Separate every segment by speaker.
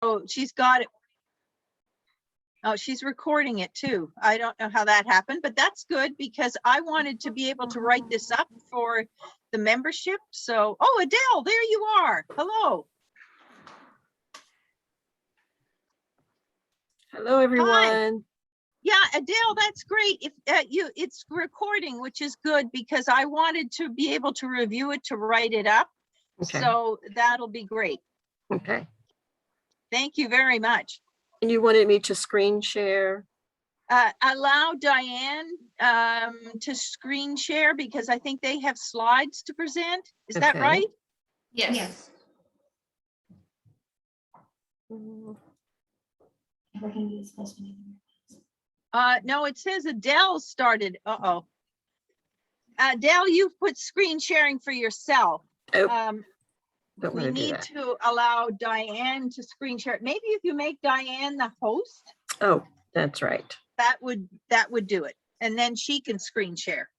Speaker 1: Oh, she's got it. Oh, she's recording it too. I don't know how that happened, but that's good because I wanted to be able to write this up for the membership. So, oh, Adele, there you are. Hello.
Speaker 2: Hello, everyone.
Speaker 1: Yeah, Adele, that's great. If it's recording, which is good because I wanted to be able to review it to write it up.
Speaker 2: Okay.
Speaker 1: So that'll be great.
Speaker 2: Okay.
Speaker 1: Thank you very much.
Speaker 2: And you wanted me to screen share?
Speaker 1: Allow Diane to screen share because I think they have slides to present. Is that
Speaker 2: Okay.
Speaker 1: right?
Speaker 3: Yes.
Speaker 2: Mm,
Speaker 3: We're gonna do this first one.
Speaker 1: No, it says Adele started. Uh-oh. Adele, you've put screen sharing for yourself.
Speaker 2: Oh,
Speaker 1: We
Speaker 2: don't want to do
Speaker 1: need
Speaker 2: that.
Speaker 1: to allow Diane to screen share. Maybe if you make Diane the host,
Speaker 2: Oh, that's right.
Speaker 1: that would do it. And then she can screen share.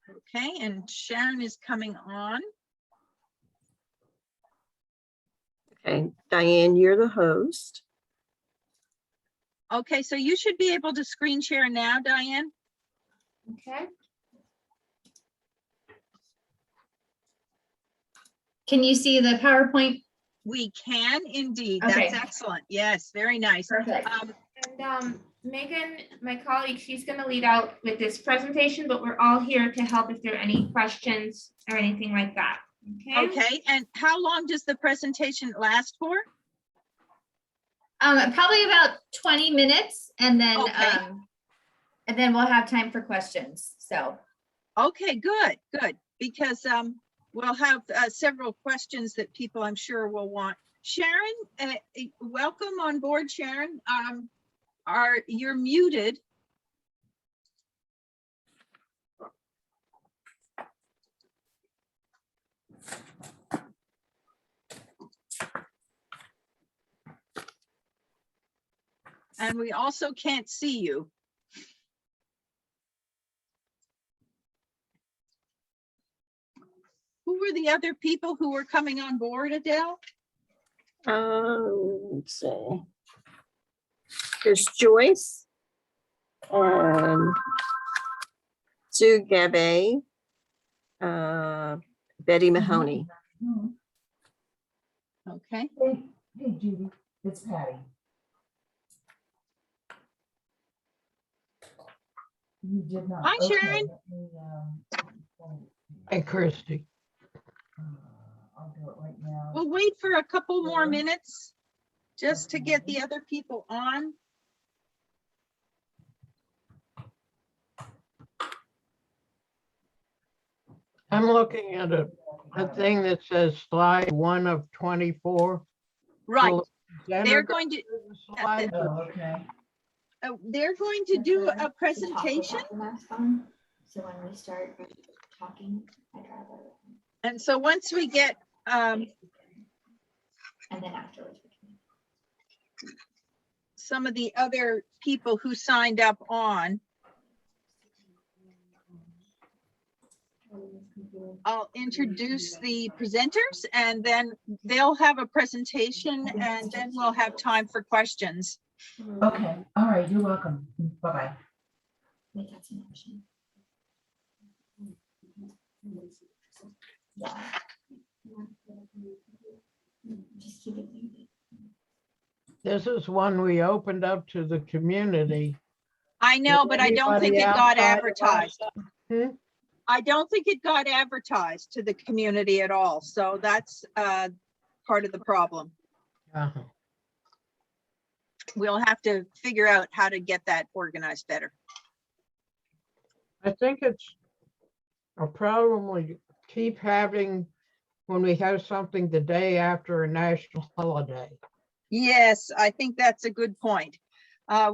Speaker 1: Okay, and Sharon is coming on.
Speaker 2: Okay, Diane, you're the host.
Speaker 1: Okay, so you should be able to screen share now, Diane.
Speaker 3: Okay. Can you see the PowerPoint?
Speaker 1: We can indeed.
Speaker 3: Okay.
Speaker 1: That's excellent. Yes, very nice.
Speaker 3: Perfect. And Megan, my colleague, she's going to lead out with this presentation, but we're all here to help if there are any questions or anything like that. Okay.
Speaker 1: Okay, and how long does the presentation last for?
Speaker 3: Probably about 20 minutes, and then
Speaker 1: Okay.
Speaker 3: we'll have time for questions. So.
Speaker 1: Okay, good, because we'll have several questions that people I'm sure will want. Sharon, welcome on board, Sharon. You're muted. And we also can't see you. Who were the other people who were coming on board, Adele?
Speaker 2: Let's see. There's Joyce and Sue Gabe, Betty Mahoney.
Speaker 1: Okay.
Speaker 4: Hey Judy, it's Patty. You did not.
Speaker 1: Hi,
Speaker 4: Okay,
Speaker 1: Sharon.
Speaker 4: let me,
Speaker 5: Hey, Christy.
Speaker 4: I'll do it right now.
Speaker 1: We'll wait for a couple more
Speaker 4: Sure.
Speaker 1: minutes just to get the other people on.
Speaker 5: I'm looking at a thing that says slide 1 of 24.
Speaker 1: Right,
Speaker 5: Will the presenter
Speaker 1: they're
Speaker 5: go
Speaker 1: going to,
Speaker 5: through the slides?
Speaker 4: Oh, okay.
Speaker 1: they're going to do a presentation.
Speaker 3: So when we start talking, I'd rather.
Speaker 1: And so once we get,
Speaker 3: And then afterwards.
Speaker 1: some of the other people who signed up on, I'll introduce the presenters and then they'll have a presentation and then we'll have time for questions.
Speaker 4: Okay, all right, you're welcome. Bye-bye.
Speaker 3: Wait, that's an option. Yeah. Just keep it muted.
Speaker 5: This is one we opened up to the community.
Speaker 1: I know, but I don't think it got advertised.
Speaker 5: Hmm?
Speaker 1: I don't think it got advertised to the community at all. So that's part of the problem.
Speaker 5: Uh-huh.
Speaker 1: We'll have to figure out how to get that organized better.
Speaker 5: I think it's a problem we keep having when we have something the day after a national holiday.
Speaker 1: Yes, I think that's a good point.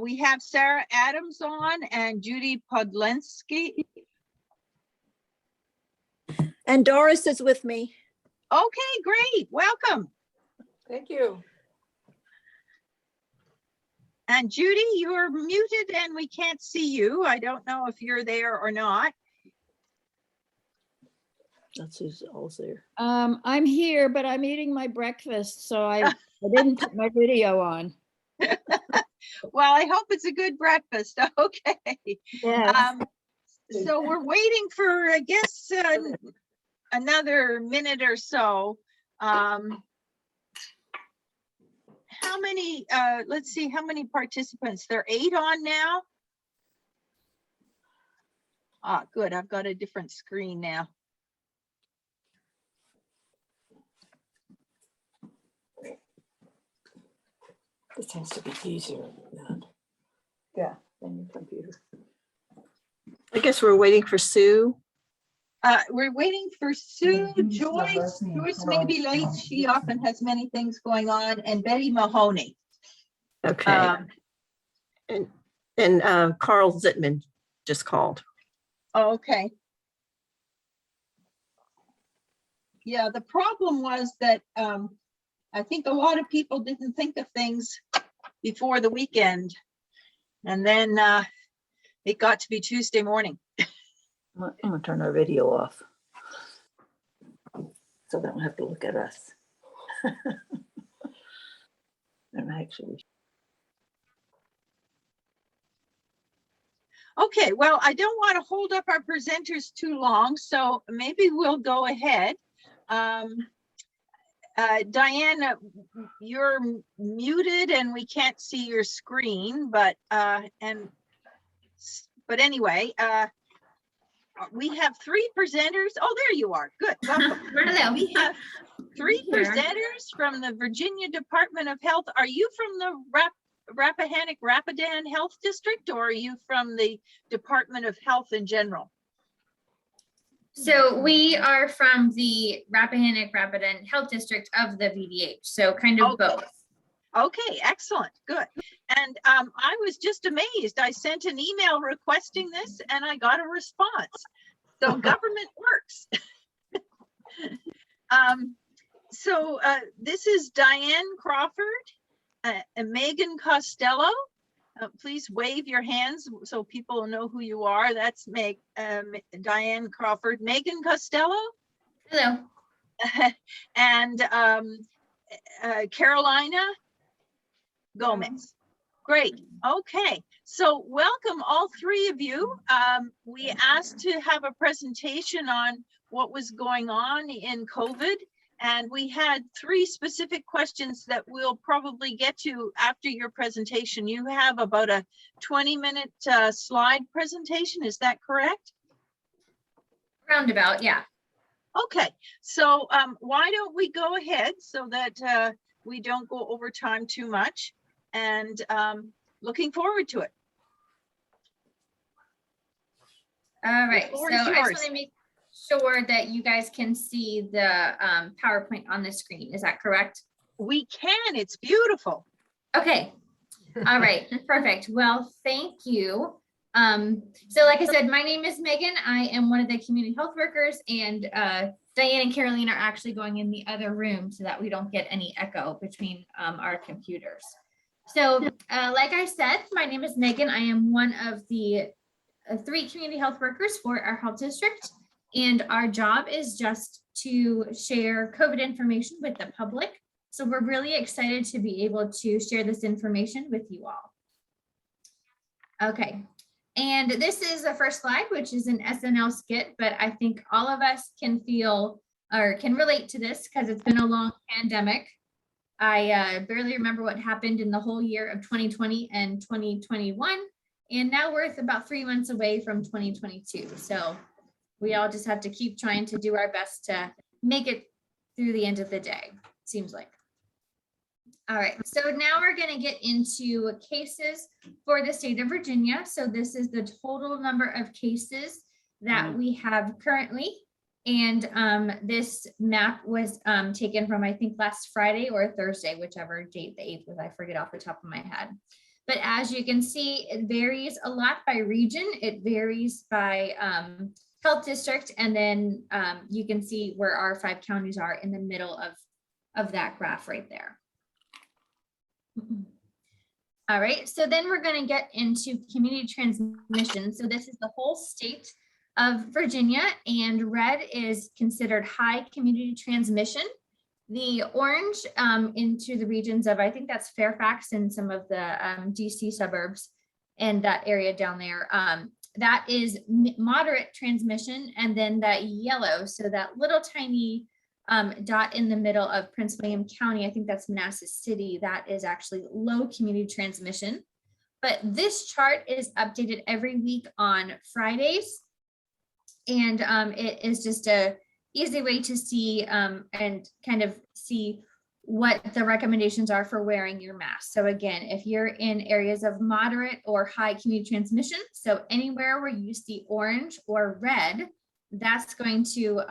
Speaker 1: We have Sarah Adams on and Judy Podlensky.
Speaker 6: And Doris is with me.
Speaker 1: Okay, great. Welcome.
Speaker 6: Thank you.
Speaker 1: And Judy, you're muted and we can't see you. I don't know if you're there or not.
Speaker 6: That's who's all there.
Speaker 7: I'm here, but I'm eating my breakfast, so I didn't put my video on.
Speaker 1: Well, I hope it's a good breakfast. Okay.
Speaker 7: Yes.
Speaker 1: So we're waiting for, I guess, another minute or so. How many, let's see, how many participants? There are 8 on now? Ah, good. I've got a different screen now.
Speaker 6: This has to be easier than. Yeah, than your computer.
Speaker 2: I guess we're waiting for Sue.
Speaker 1: We're waiting for Sue,
Speaker 4: Who's the
Speaker 1: Joyce.
Speaker 4: last name?
Speaker 1: Joyce may be late.
Speaker 4: Carl.
Speaker 1: She often has many things going on, and Betty Mahoney.
Speaker 2: Okay.
Speaker 1: Um,
Speaker 2: And Carl Zittman just called.
Speaker 1: Oh, okay. Yeah, the problem was that I think a lot of people didn't think of things before the weekend. And then it got to be Tuesday morning.
Speaker 6: I'm gonna turn our video off. So they don't have to look at us. And actually,
Speaker 1: Okay, well, I don't want to hold up our presenters too long, so maybe we'll go ahead. Diane, you're muted and we can't see your screen, but anyway, we have 3 presenters. Oh, there you are. Good. Welcome.
Speaker 3: Hello.
Speaker 1: We have 3
Speaker 3: Here.
Speaker 1: presenters from the Virginia Department of Health. Are you from the Rappahannock-Rapidan Health District, or are you from the Department of Health in general?
Speaker 3: So we are from the Rappahannock-Rapidan Health District of the VDH, so kind of
Speaker 1: Okay.
Speaker 3: both.
Speaker 1: Okay, excellent, good. And I was just amazed. I sent an email requesting this and I got a response. So government works. This is Diane Crawford and Megan Costello. Please wave your hands so people know who you are. That's Diane Crawford, Megan Costello,
Speaker 3: Hello.
Speaker 1: and Carolina Gomez. Great. Okay. So welcome all 3 of you. We asked to have a presentation on what was going on in COVID. And we had 3 specific questions that we'll probably get to after your presentation. You have about a 20-minute slide presentation. Is that correct?
Speaker 3: Roundabout, yeah.
Speaker 1: Okay. So why don't we go ahead so that we don't go over time too much, and looking forward to it.
Speaker 3: All right,
Speaker 1: floor
Speaker 3: so
Speaker 1: is
Speaker 3: I just
Speaker 1: yours.
Speaker 3: want to make sure that you guys can see the PowerPoint on the screen. Is that correct?
Speaker 1: We can. It's beautiful.
Speaker 3: Okay. All right, perfect. Well, thank you. So like I said, my name is Megan. I am one of the community health workers, and Diane and Caroline are actually going in the other room so that we don't get any echo between our computers. So like I said, my name is Megan. I am one of the 3 community health workers for our health district. And our job is just to share COVID information with the public. So we're really excited to be able to share this information with you all. Okay, and this is the first slide, which is an SNL skit, but I think all of us can feel or can relate to this because it's been a long pandemic. I barely remember what happened in the whole year of 2020 and 2021. And now we're about 3 months away from 2022. So we all just have to keep trying to do our best to make it through the end of the day, seems like. All right, so now we're going to get into cases for the state of Virginia. So this is the total number of cases that we have currently. And this map was taken from, I think, last Friday or Thursday, whichever date the 8th was, I forget off the top of my head. But as you can see, it varies a lot by region. It varies by health district. And then you can see where our 5 counties are in the middle of that graph right there. All right, so then we're going to get into community transmission. So this is the whole state. of Virginia, and red is considered high community transmission. The orange into the regions of, I think that's Fairfax and some of the DC suburbs and that area down there. That is moderate transmission, and then that yellow, so that little tiny dot in the middle of Prince William County, I think that's Manassas City, that is actually low community transmission. But this chart is updated every week on Fridays. And it is just a easy way to see and kind of see what the recommendations are for wearing your mask. So again, if you're in areas of moderate or high community transmission, so anywhere where you see orange or red, that's going to,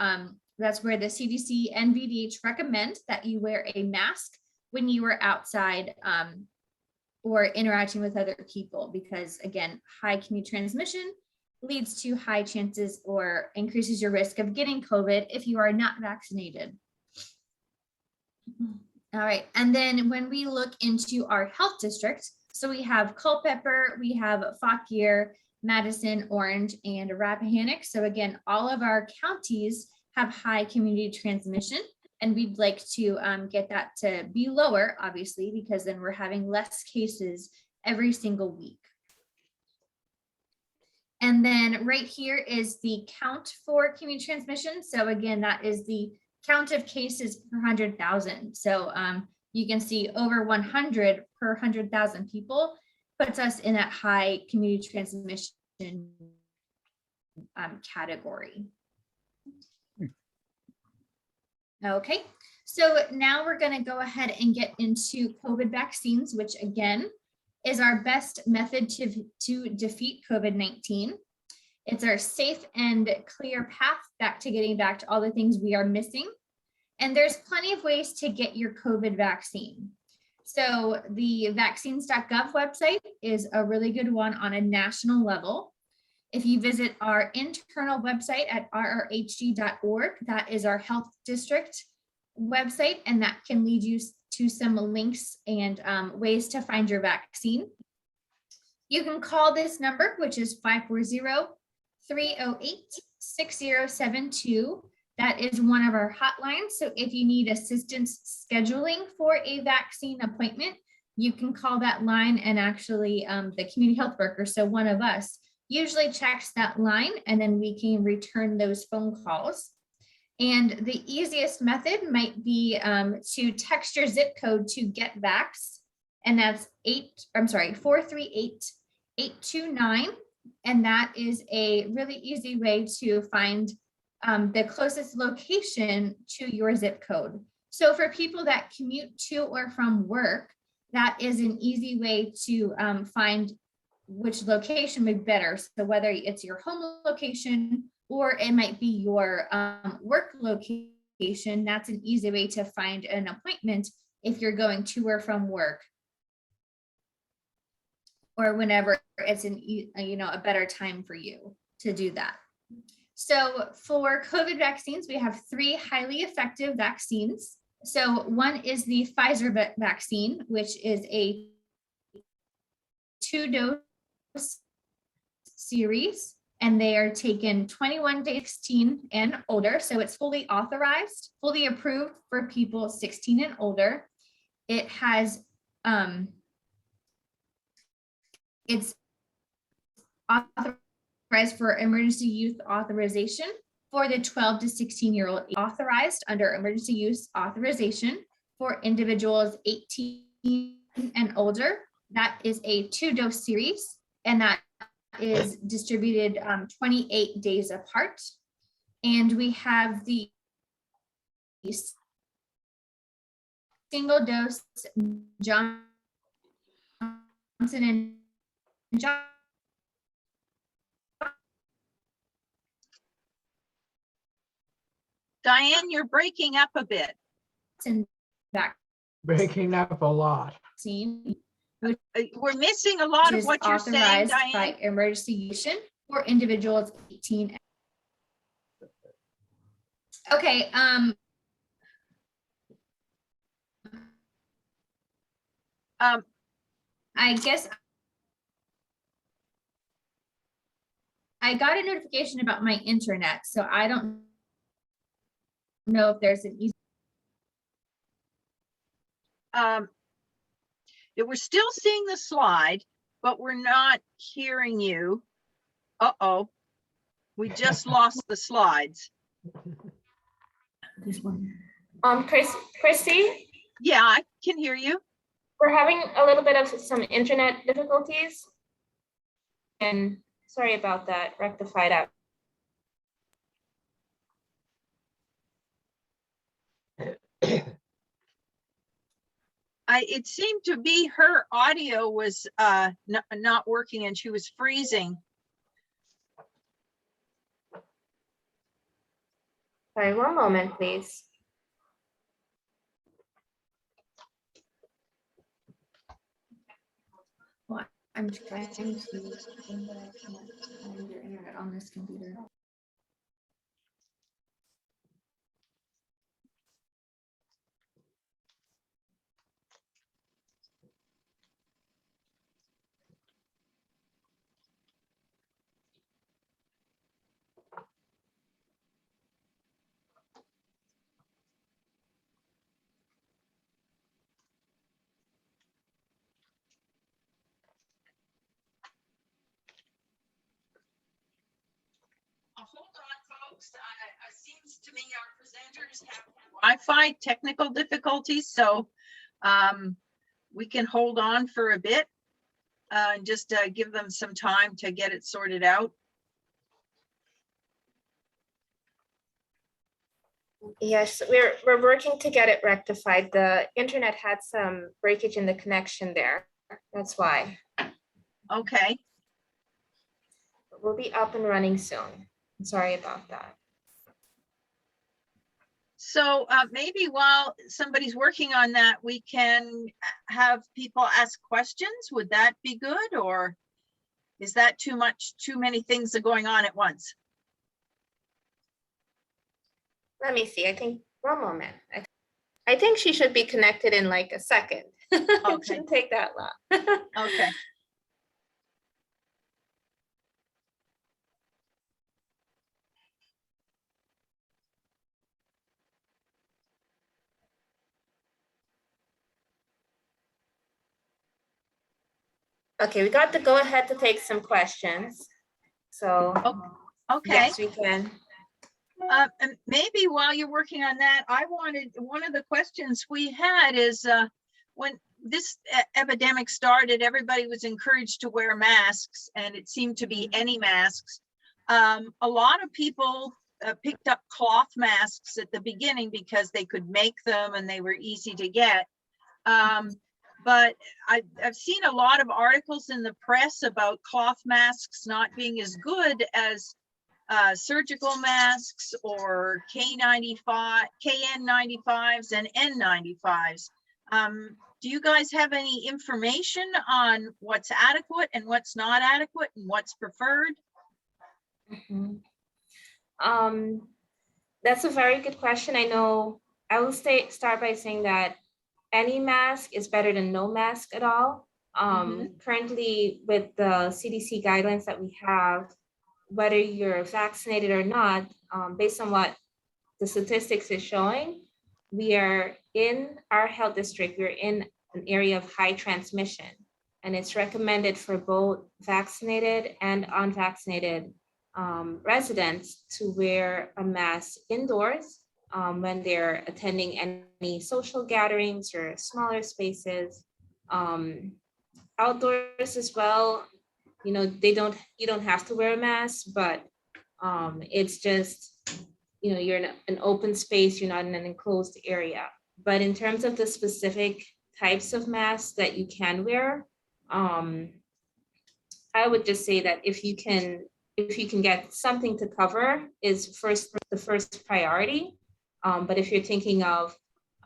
Speaker 3: that's where the CDC and VDH recommend that you wear a mask when you are outside or interacting with other people, because again, high community transmission leads to high chances or increases your risk of getting COVID if you are not vaccinated. All right, and then when we look into our health district, so we have Culpeper, we have Fauquier, Madison, Orange, and Rappahannock. So again, all of our counties have high community transmission, and we'd like to get that to be lower, obviously, because then we're having less cases every single week. And then right here is the count for community transmission. So again, that is the count of cases per 100,000. So you can see over 100 per 100,000 people puts us in that high community transmission category. Okay, so now we're going to go ahead and get into COVID vaccines, which again is our best method to defeat COVID-19. It's our safe and clear path back to getting back to all the things we are missing. And there's plenty of ways to get your COVID vaccine. So the vaccines.gov website is a really good one on a national level. If you visit our internal website at rrhg.org, that is our health district website, and that can lead you to some links and ways to find your vaccine. You can call this number, which is 540-308-6072. That is one of our hotlines. So if you need assistance scheduling for a vaccine appointment, you can call that line, and actually the community health worker, so one of us, usually checks that line, and then we can return those phone calls. And the easiest method might be to text your zip code to GetVax, and that's 438-829. And that is a really easy way to find the closest location to your zip code. So for people that commute to or from work, that is an easy way to find which location would be better. So whether it's your home location or it might be your work location, that's an easy way to find an appointment if you're going to or from work, or whenever it's a better time for you to do that. So for COVID vaccines, we have 3 highly effective vaccines. So one is the Pfizer vaccine, which is a 2-dose series, and they are taken 21 to 16 and older. So it's fully authorized, fully approved for people 16 and older. It has, it's authorized for emergency use authorization for the 12 to 16-year-old, authorized under emergency use authorization for individuals 18 and older. That is a 2-dose series, and that is distributed 28 days apart. And we have the single dose Johnson and Johnson
Speaker 1: Diane, you're breaking up a bit.
Speaker 5: Breaking up a lot.
Speaker 3: vaccine,
Speaker 1: We're missing a lot
Speaker 3: which
Speaker 1: of
Speaker 3: is
Speaker 1: what you're saying,
Speaker 3: authorized by
Speaker 1: Diane.
Speaker 3: emergency use for individuals 18. Okay, I guess I got a notification about my internet, so I don't know if there's an easy.
Speaker 1: We're still seeing the slide, but we're not hearing you. Uh-oh. We just lost the slides.
Speaker 6: This one.
Speaker 8: Christy,
Speaker 1: Yeah, I can hear you.
Speaker 8: we're having a little bit of some internet difficulties. And sorry about that, rectify that.
Speaker 1: It seemed to be her audio was not working and she was freezing.
Speaker 8: Sorry, one moment, please.
Speaker 3: I'm trying to find your internet on this computer.
Speaker 1: Hold on, folks. It seems to me our presenters have Wi-Fi technical difficulties, so we can hold on for a bit and just give them some time to get it sorted out.
Speaker 8: Yes, we're working to get it rectified. The internet had some breakage in the connection there. That's why.
Speaker 1: Okay.
Speaker 8: We'll be up and running soon. Sorry about that.
Speaker 1: So maybe while somebody's working on that, we can have people ask questions. Would that be good, or is that too many things are going on at once?
Speaker 8: Let me see. I think one moment. I think she should be connected in like a second. It
Speaker 1: Okay.
Speaker 8: shouldn't take that long.
Speaker 1: Okay.
Speaker 8: Okay, we got the go ahead to take some questions. So
Speaker 1: Okay.
Speaker 8: yes, we can.
Speaker 1: And maybe while you're working on that, one of the questions we had is when this epidemic started, everybody was encouraged to wear masks, and it seemed to be any masks. A lot of people picked up cloth masks at the beginning because they could make them and they were easy to get. But I've seen a lot of articles in the press about cloth masks not being as good as surgical masks or KN95s and N95s. Do you guys have any information on what's adequate and what's not adequate and what's preferred?
Speaker 8: Mhm. That's a very good question. I know I will start by saying that any mask is better than no mask at all. Currently, with the CDC guidelines that we have, whether you're vaccinated or not, based on what the statistics is showing, we are in our health district, we're in an area of high transmission, and it's recommended for both vaccinated and unvaccinated residents to wear a mask indoors when they're attending any social gatherings or smaller spaces. Outdoors as well, you know, you don't have to wear a mask, but it's just, you know, you're in an open space, you're not in an enclosed area. But in terms of the specific types of masks that you can wear, I would just say that if you can get something to cover is the first priority. But if you're thinking of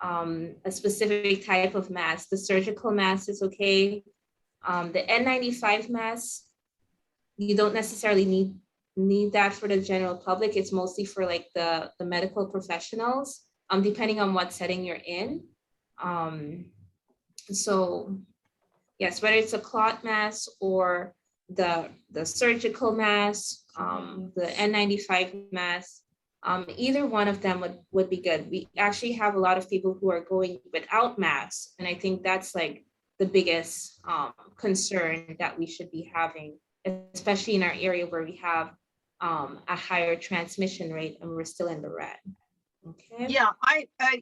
Speaker 8: a specific type of mask, the surgical mask is okay. The N95 mask, you don't necessarily need that for the general public. It's mostly for like the medical professionals, depending on what setting you're in. So yes, whether it's a cloth mask or the surgical mask, the N95 mask. Either one of them would be good. We actually have a lot of people who are going without masks, and I think that's like the biggest concern that we should be having, especially in our area where we have a higher transmission rate and we're still in the red. Okay.
Speaker 1: Yeah,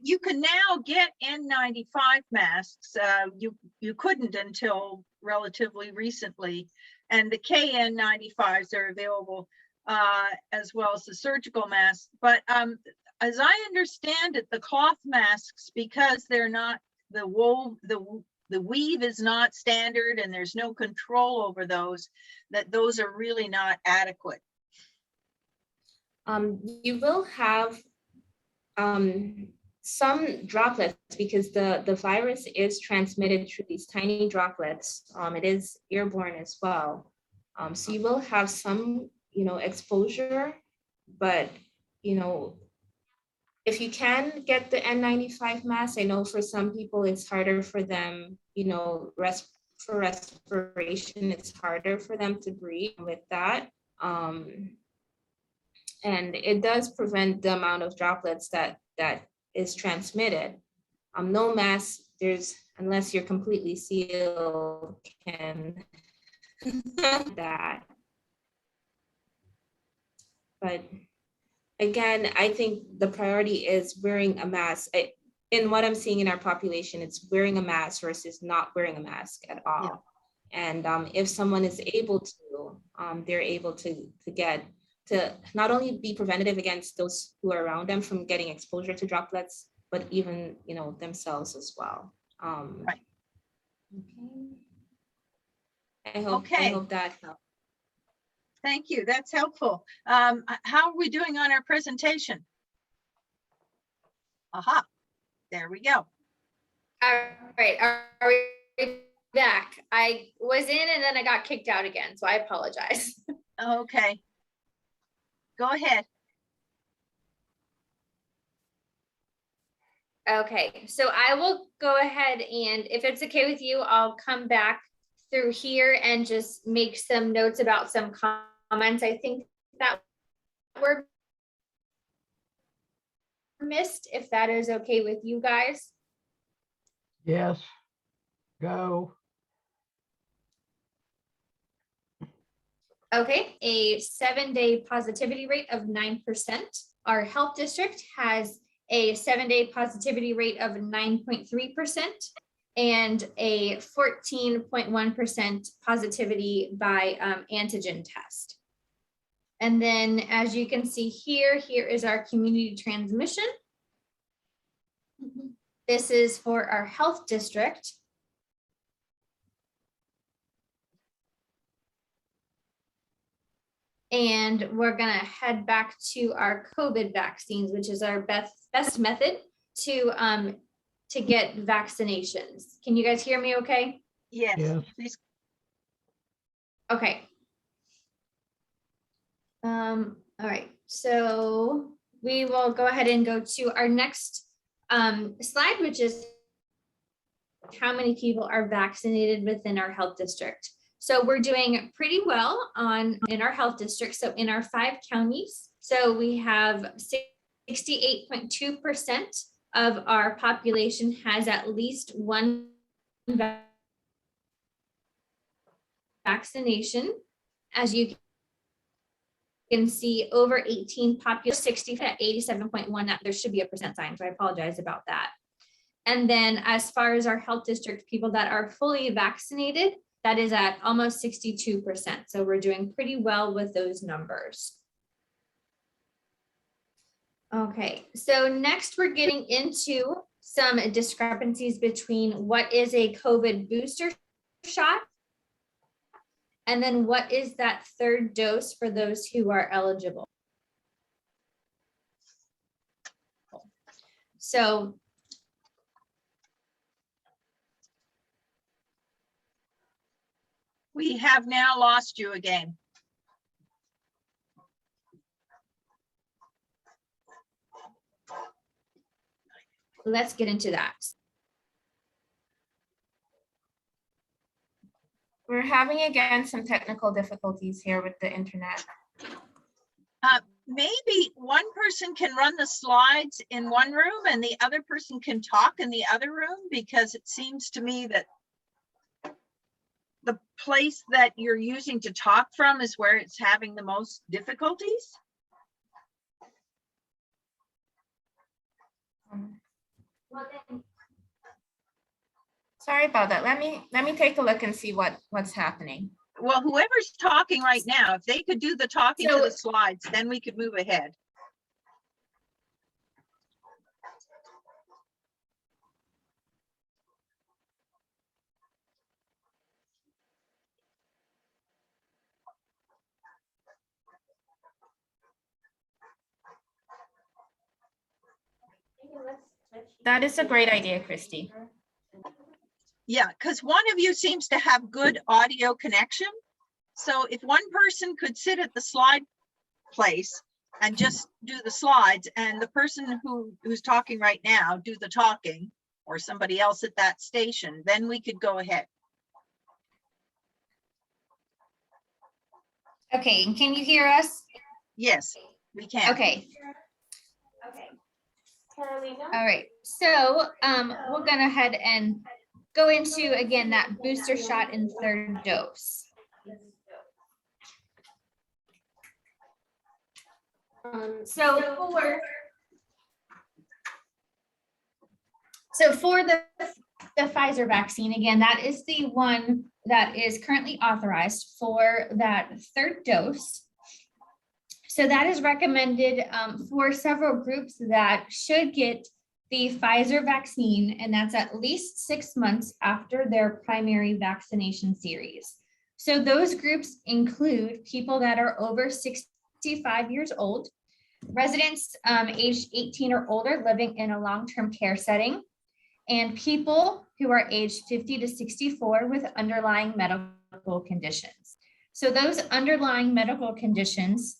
Speaker 1: you can now get N95 masks. You couldn't until relatively recently. And the KN95s are available as well as the surgical masks. But as I understand it, the cloth masks, because they're not the wool, the weave is not standard and there's no control over those, that those are really not adequate.
Speaker 8: You will have some droplets because the virus is transmitted through these tiny droplets. It is airborne as well. So you will have some, exposure, but, if you can get the N95 mask, I know for some people it's harder for them, for respiration, it's harder for them to breathe with that. And it does prevent the amount of droplets that is transmitted. No mask, unless you're completely sealed, can that. But again, I think the priority is wearing a mask. In what I'm seeing in our population, it's wearing a mask versus not wearing a mask at all. Yeah. And if someone is able to, they're able to not only be preventative against those who are around them from getting exposure to droplets, but even, themselves as well.
Speaker 1: Right.
Speaker 8: Okay. I hope that helps.
Speaker 1: Thank you. That's helpful. How are we doing on our presentation? Aha, there we go.
Speaker 3: All right, are we back? I was in and then I got kicked out again, so I apologize.
Speaker 1: Okay. Go ahead.
Speaker 3: Okay, so I will go ahead and if it's okay with you, I'll come back through here and just make some notes about some comments I think that were missed, if that is okay with you guys.
Speaker 5: Yes, go.
Speaker 3: Okay, a 7-day positivity rate of 9%. Our health district has a 7-day positivity rate of 9.3% and a 14.1% positivity by antigen test. And then as you can see here is our community transmission. This is for our health district. And we're gonna head back to our COVID vaccines, which is our best method to get vaccinations. Can you guys hear me okay?
Speaker 1: Yes.
Speaker 5: Yes.
Speaker 1: Please.
Speaker 3: Okay. All right, so we will go ahead and go to our next slide, which is how many people are vaccinated within our health district. So we're doing pretty well in our health district. So in our 5 counties, so we have 68.2% of our population has at least one vaccination. As you can see, over 18 population, 60 at 87.1, there should be a percent sign, so I apologize about that. And then as far as our health district people that are fully vaccinated, that is at almost 62%. So we're doing pretty well with those numbers. Okay, so next we're getting into some discrepancies between what is a COVID booster shot and then what is that 3rd dose for those who are eligible. So
Speaker 1: We have now lost you again.
Speaker 3: let's get into that.
Speaker 8: We're having again some technical difficulties here with the internet.
Speaker 1: Maybe one person can run the slides in one room and the other person can talk in the other room, because it seems to me that the place that you're using to talk from is where it's having the most difficulties.
Speaker 8: Sorry about that. Let me take a look and see what's happening.
Speaker 1: Well, whoever's talking right now, if they could do the talking to
Speaker 3: So-
Speaker 1: the slides, then we could move ahead.
Speaker 8: That is a great idea, Christy.
Speaker 1: Yeah, because one of you seems to have good audio connection. So if one person could sit at the slide place and just do the slides, and the person who's talking right now do the talking, or somebody else at that station, then we could go ahead.
Speaker 3: Okay, and can you hear us?
Speaker 1: Yes, we can.
Speaker 3: Okay,
Speaker 8: Okay. Carolina?
Speaker 3: all right. So we're gonna head and go into, again, that booster shot and third dose. So for the Pfizer vaccine, again, that is the one that is currently authorized for that third dose. So that is recommended for several groups that should get the Pfizer vaccine, and that's at least 6 months after their primary vaccination series. So those groups include people that are over 65 years old, residents aged 18 or older living in a long-term care setting, and people who are aged 50 to 64 with underlying medical conditions. So those underlying medical conditions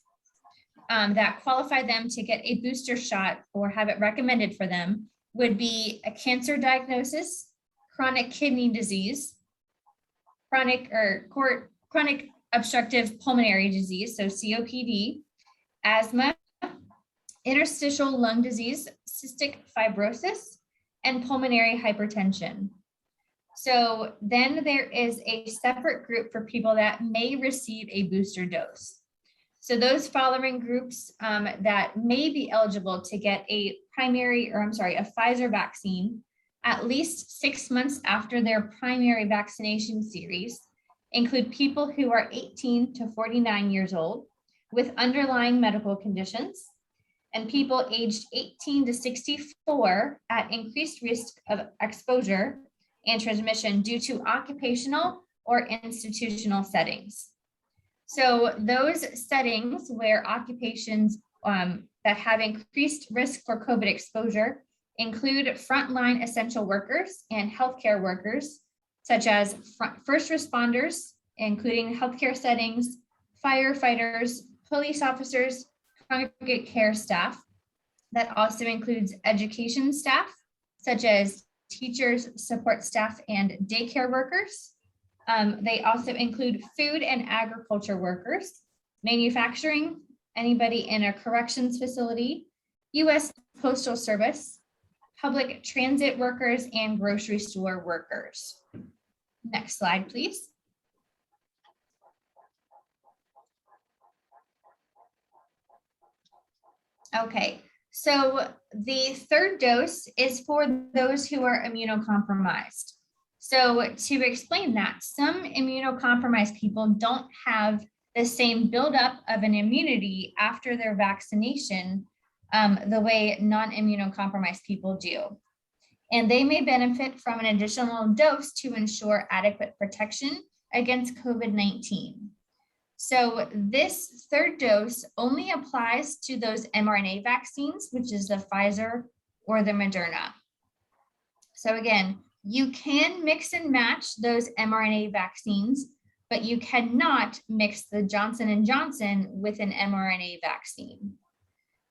Speaker 3: that qualify them to get a booster shot or have it recommended for them would be a cancer diagnosis, chronic kidney disease, chronic obstructive pulmonary disease, so COPD, asthma, interstitial lung disease, cystic fibrosis, and pulmonary hypertension. So then there is a separate group for people that may receive a booster dose. So those following groups that may be eligible to get a Pfizer vaccine at least 6 months after their primary vaccination series include people who are 18 to 49 years old with underlying medical conditions, and people aged 18 to 64 at increased risk of exposure and transmission due to occupational or institutional settings. So those settings where occupations that have increased risk for COVID exposure include frontline essential workers and healthcare workers, such as first responders, including healthcare settings, firefighters, police officers, congregate care staff. That also includes education staff, such as teachers, support staff, and daycare workers. They also include food and agriculture workers, manufacturing, anybody in a corrections facility, U.S. Postal Service, public transit workers, and grocery store workers. Next slide, please. Okay, so the third dose is for those who are immunocompromised. So to explain that, some immunocompromised people don't have the same buildup of an immunity after their vaccination the way non-immunocompromised people do. And they may benefit from an additional dose to ensure adequate protection against COVID-19. So this third dose only applies to those mRNA vaccines, which is the Pfizer or the Moderna. So again, you can mix and match those mRNA vaccines, but you cannot mix the Johnson & Johnson with an mRNA vaccine.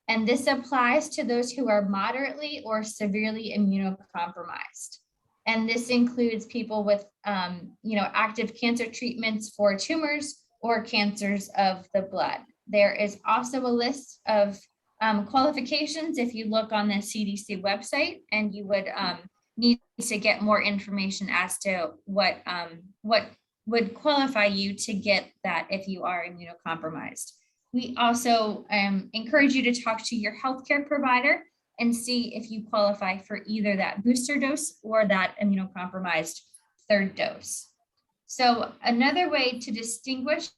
Speaker 3: And this applies to those who are moderately or severely immunocompromised. And this includes people with active cancer treatments for tumors or cancers of the blood, There is also a list of qualifications if you look on the CDC website, and you would need to get more information as to what would qualify you to get that if you are immunocompromised. We also encourage you to talk to your healthcare provider and see if you qualify for either that booster dose or that immunocompromised third dose. So another way to distinguish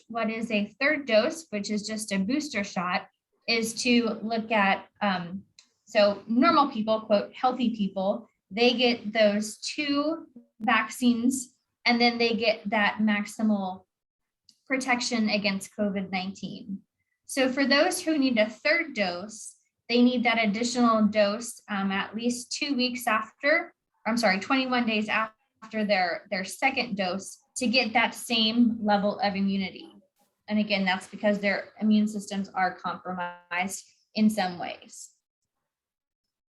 Speaker 3: what is a third dose, which is just a booster shot, is to look at, so normal people, quote, healthy people, they get those 2 vaccines, and then they get that maximal protection against COVID-19. So for those who need a third dose, they need that additional dose at least 2 weeks after, 21 days after their second dose to get that same level of immunity. And again, that's because their immune systems are compromised in some ways.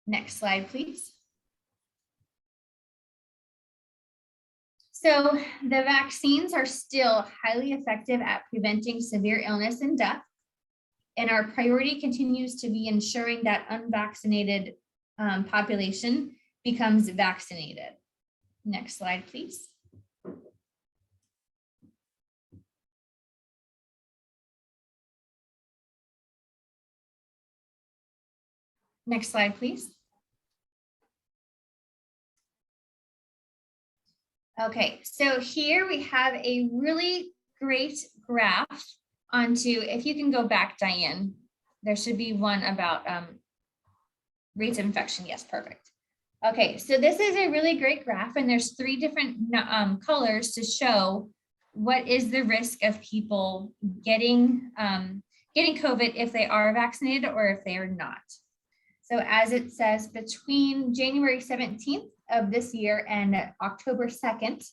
Speaker 3: Next slide, please. So the vaccines are still highly effective at preventing severe illness and death. And our priority continues to be ensuring that unvaccinated population becomes vaccinated. Next slide, please. Next slide, please. Okay, so here we have a really great graph onto, if you can go back, Diane, there should be one about rates of infection. Yes, perfect. Okay, so this is a really great graph, and there's 3 different colors to show what is the risk of people getting COVID if they are vaccinated or if they are not. So as it says, between January 17th of this year and October 2nd,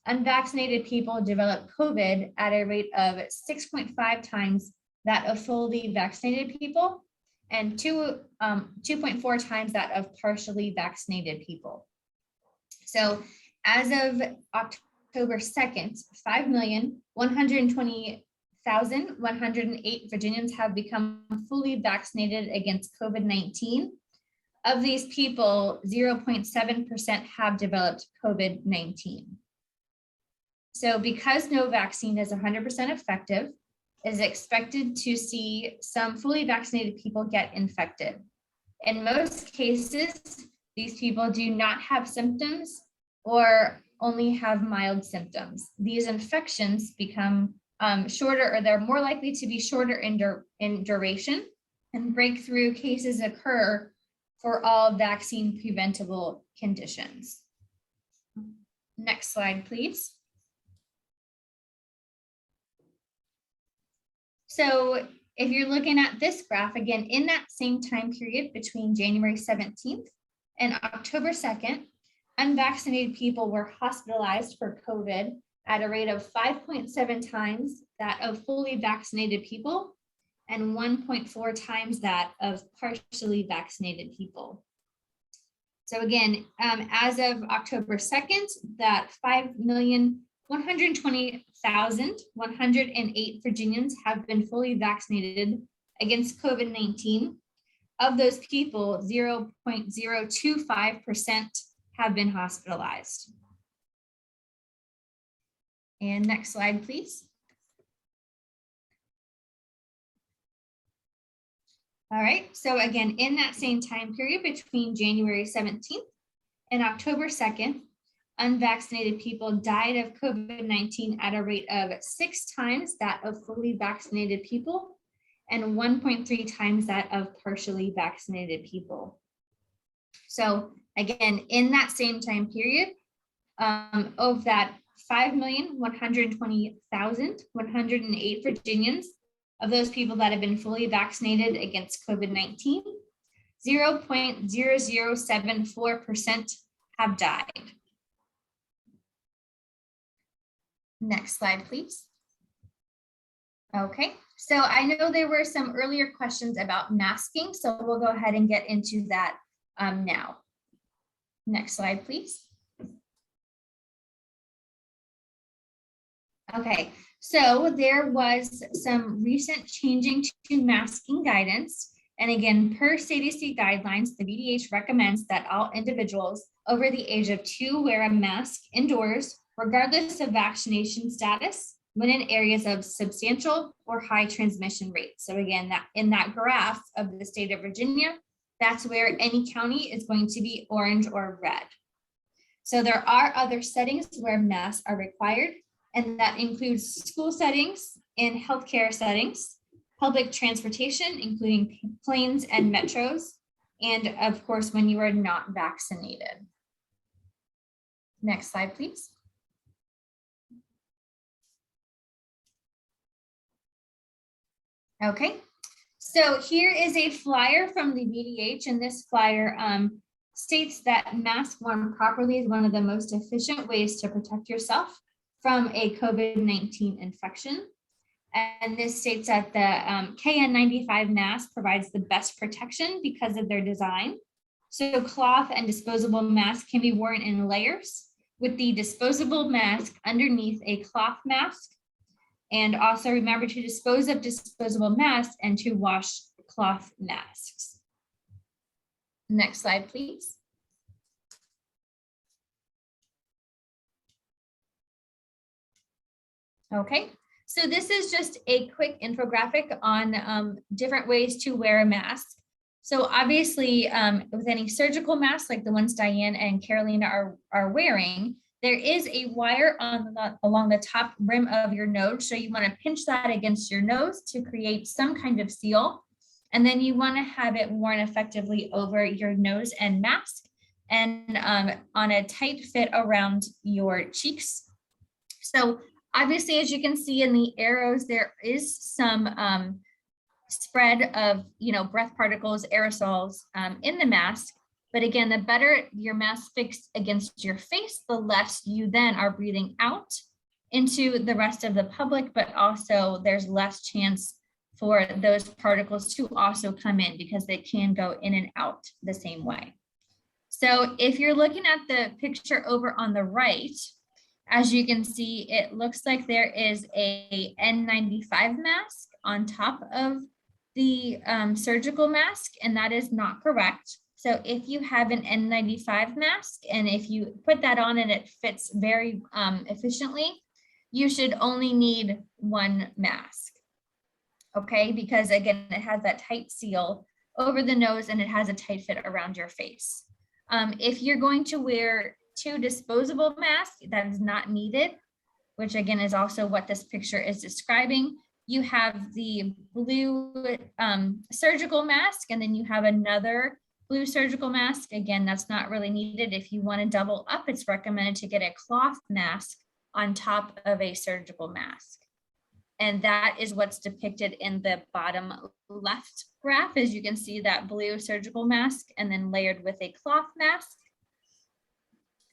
Speaker 3: unvaccinated people develop COVID at a rate of 6.5 times that of fully vaccinated people, and 2.4 times that of partially vaccinated people. So as of October 2nd, 5,120,108 Virginians have become fully vaccinated against COVID-19. Of these people, 0.7% have developed COVID-19. So because no vaccine is 100% effective, it is expected to see some fully vaccinated people get infected. In most cases, these people do not have symptoms or only have mild symptoms. These infections become shorter, or they're more likely to be shorter in duration, and breakthrough cases occur for all vaccine preventable conditions. Next slide, please. So if you're looking at this graph, again, in that same time period between January 17th and October 2nd, unvaccinated people were hospitalized for COVID at a rate of 5.7 times that of fully vaccinated people and 1.4 times that of partially vaccinated people. So again, as of October 2nd, that 5,120,108 Virginians have been fully vaccinated against COVID-19. Of those people, 0.025% have been hospitalized. And next slide, please. All right, so again, in that same time period between January 17th and October 2nd, unvaccinated people died of COVID-19 at a rate of 6 times that of fully vaccinated people and 1.3 times that of partially vaccinated people. So again, in that same time period, of that 5,120,108 Virginians, of those people that have been fully vaccinated against COVID-19, 0.0074% have died. Next slide, please. Okay, so I know there were some earlier questions about masking, so we'll go ahead and get into that now. Next slide, please. Okay, So there was some recent changing to masking guidance. And again, per CDC guidelines, the VDH recommends that all individuals over the age of 2 wear a mask indoors, regardless of vaccination status, when in areas of substantial or high transmission rates. So again, that in that graph of the state of Virginia, that's where any county is going to be orange or red. So there are other settings where masks are required, and that includes school settings and healthcare settings, public transportation, including planes and metros, and of course, when you are not vaccinated. Next slide, please. Okay, so here is a flyer from the VDH, and this flyer states that mask worn properly is one of the most efficient ways to protect yourself from a COVID-19 infection. And this states that the KN95 mask provides the best protection because of their design. So cloth and disposable masks can be worn in layers, with the disposable mask underneath a cloth mask. And also remember to dispose of disposable masks and to wash cloth masks. Next slide, please. Okay, so this is just a quick infographic on different ways to wear a mask. So obviously, with any surgical mask like the ones Diane and Carolina are wearing, there is a wire along the top rim of your nose. So you want to pinch that against your nose to create some kind of seal. And then you want to have it worn effectively over your nose and mask and on a tight fit around your cheeks. So obviously, as you can see in the arrows, there is some spread of, breath particles, aerosols in the mask. But again, the better your mask fits against your face, the less you then are breathing out into the rest of the public, but also there's less chance for those particles to also come in because they can go in and out the same way. So if you're looking at the picture over on the right, as you can see, it looks like there is a N95 mask on top of the surgical mask, and that is not correct. So if you have an N95 mask, and if you put that on and it fits very efficiently, you should only need one mask. Okay, because again, it has that tight seal over the nose and it has a tight fit around your face. If you're going to wear 2 disposable masks, that is not needed, which again is also what this picture is describing. You have the blue surgical mask, and then you have another blue surgical mask. Again, that's not really needed. If you want to double up, it's recommended to get a cloth mask on top of a surgical mask. And that is what's depicted in the bottom left graph, as you can see that blue surgical mask and then layered with a cloth mask.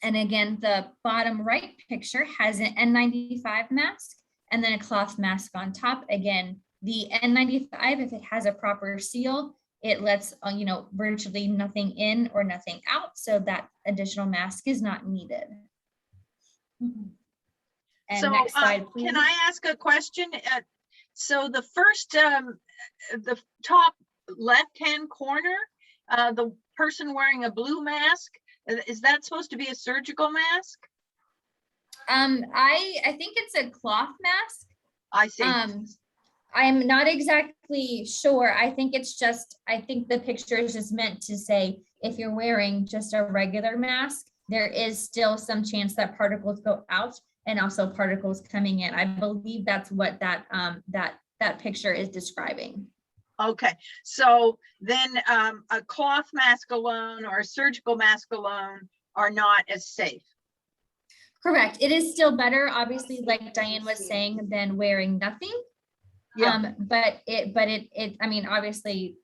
Speaker 3: And again, the bottom right picture has an N95 mask and then a cloth mask on top. Again, the N95, if it has a proper seal, it lets virtually nothing in or nothing out, so that additional mask is not needed. And
Speaker 1: So
Speaker 3: next slide, please.
Speaker 1: can I ask a question? So the first, the top left-hand corner, the person wearing a blue mask, is that supposed to be a surgical mask?
Speaker 3: I think it's a cloth mask.
Speaker 1: I see.
Speaker 3: I'm not exactly sure. I think the picture is just meant to say, if you're wearing just a regular mask, there is still some chance that particles go out and also particles coming in. I believe that's what that picture is describing.
Speaker 1: Okay, so then a cloth mask alone or a surgical mask alone are not as safe.
Speaker 3: Correct. It is still better, obviously, like Diane was saying, than wearing nothing.
Speaker 1: Yeah.
Speaker 3: But I mean, obviously,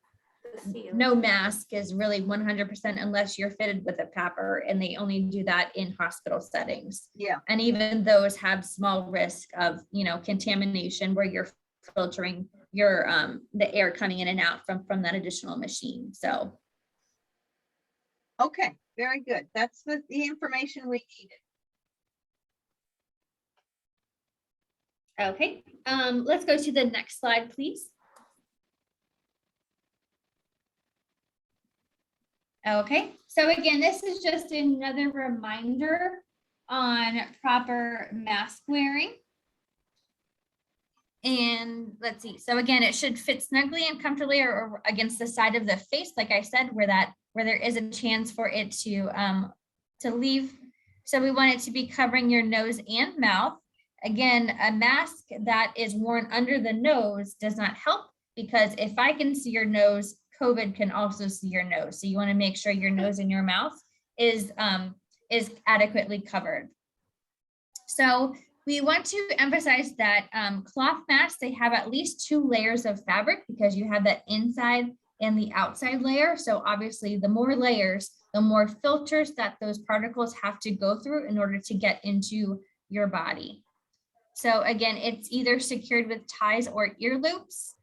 Speaker 3: no mask is really 100% unless you're fitted with a PAPR, and they only do that in hospital settings.
Speaker 1: Yeah.
Speaker 3: And even those have small risk of, contamination where you're filtering your the air coming in and out from that additional machine. So.
Speaker 1: Okay, very good. That's the information we needed.
Speaker 3: Okay, let's go to the next slide, please. Okay, so again, this is just another reminder on proper mask wearing. And let's see, so again, it should fit snugly and comfortably or against the side of the face, like I said, where there is a chance for it to leave. So we want it to be covering your nose and mouth. Again, a mask that is worn under the nose does not help, because if I can see your nose, COVID can also see your nose. So you want to make sure your nose and your mouth is adequately covered. So we want to emphasize that cloth masks, they have at least 2 layers of fabric, because you have that inside and the outside layer. So obviously the more layers, the more filters that those particles have to go through in order to get into your body. So again, it's either secured with ties or ear loops.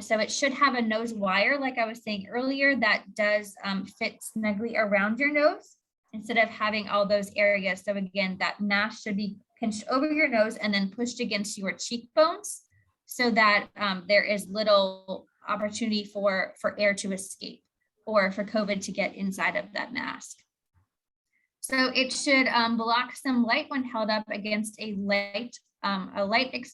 Speaker 3: So it should have a nose wire, like I was saying earlier, that does fit snugly around your nose instead of having all those areas. So again, that mask should be pinched over your nose and then pushed against your cheekbones, so that there is little opportunity for air to escape or for COVID to get inside of that mask. So it should block some light when held up against a light